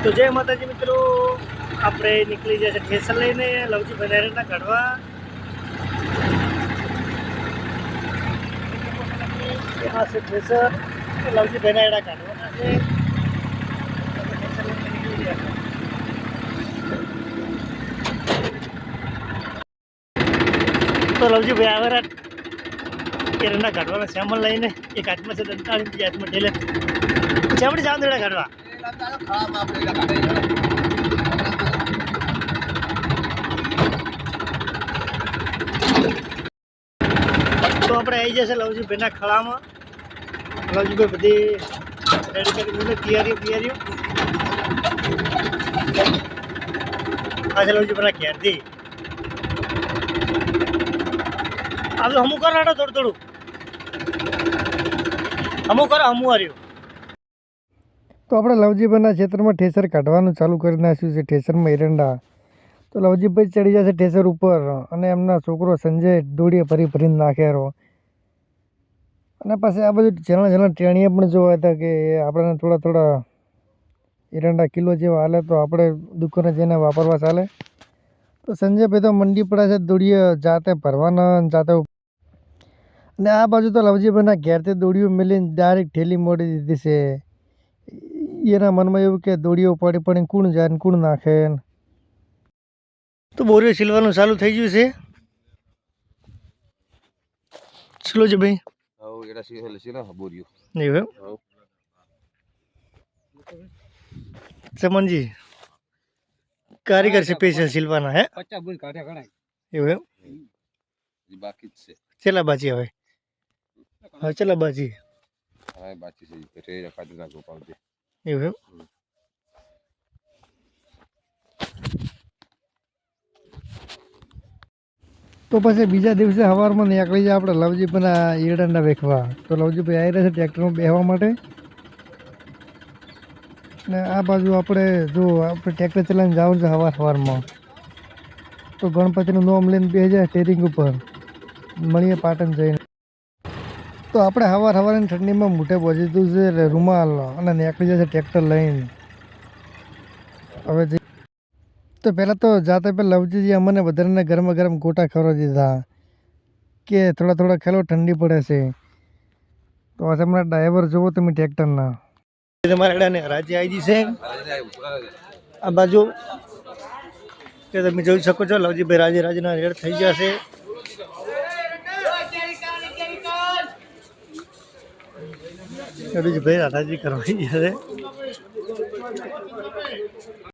તો જય માતાજી મિત્રો, આપણે નીકળી જશે ઠેસર લઈને લવજી બનારેના કાઢવા. આ છે ઠેસર, લવજી બનારેના કાઢવાના છે. તો લવજી ભાઈ આવેરા એરંડા કાઢવાના સેમલ લઈને, એક હાથમાં છે દંતાળી, બીજા હાથમાં ઢેલે ચામડી ચાંદડા કાઢવા. તો આપણે આવી જશે લવજી ભાઈના ખળામાં. લવજી ભાઈ બધી રેડી કરી તૈયારીઓ આજે લવજી ભાઈના ઘેરથી આ તો હમું કરો હાડો થોડું હમું કરો હમું હાર્યું. તો આપણે લવજીભાઈના ક્ષેત્રમાં ઠેસર કાઢવાનું ચાલુ કરી નાખ્યું છે. ઠેસરમાં એરંડા તો લવજીભાઈ ચડી જશે ઠેસર ઉપર, અને એમના છોકરો સંજય દોડીએ ભરીને નાખેરો. અને પાછી આ બધું ઝેલા ટેણીએ પણ જોવા હતા કે આપણને થોડા એરંડા કિલો જેવા હાલે તો આપણે દુકાને જઈને વાપરવા ચાલે. તો સંજયભાઈ તો મંડી પડે છે, દોડીએ જાતે ભરવાના જાતે. અને આ બાજુ તો લવજીભાઈના ઘેરથી દોડીઓ મેલીને ડાયરેક્ટ ઠેલી મોડી દીધી છે. એના મનમાં એવું કે દોડીઓ પડીને કુણ જાય ને કુણ નાખે. તો બોરીઓ સિલવાનું ચાલુ થઈ ગયું છે. ચલો છે ભાઈ ચમનજી કારીગર છે સ્પેશિયલ સિલવાના હે. એવું એમ બાકી છે. ચેલા બાજી હવે ચલા બાજી એવું એમ. તો પછી બીજા દિવસે સવારમાં નીકળી જાય આપણે લવજીભાઈના એરંડા વેચવા. તો લવજીભાઈ આવી રહ્યા છે ટ્રેક્ટરમાં બેસવા માટે. ને આ બાજુ આપણે ટ્રેક્ટર ચલાવીને જવાનું છે સવારમાં. તો ગણપતિનું નામ લઈને બેસી જાય સ્ટેરિંગ ઉપર, મળીએ પાટણ જઈને. તો આપણે સવારની ઠંડીમાં મોઢે પહોંચી દીધું છે રૂમાલ, અને નીકળી જશે ટ્રેક્ટર લઈને. હવે તો પહેલાં તો જાતે પહેલાં લવજીજી અમને વધારે ગરમ ગોટા ખવડાવી દીધા કે થોડા ખેલો ઠંડી પડે છે. તો આજે હમણાં ડ્રાઈવર જોવો તમે ટ્રેક્ટરના. તમારા રાજ્ય આવી છે આ બાજુ કે તમે જોઈ શકો છો. લવજીભાઈ રાજના રેડ થઈ ગયા છે. ભાઈ રાધાજી કરવા ગયા છે.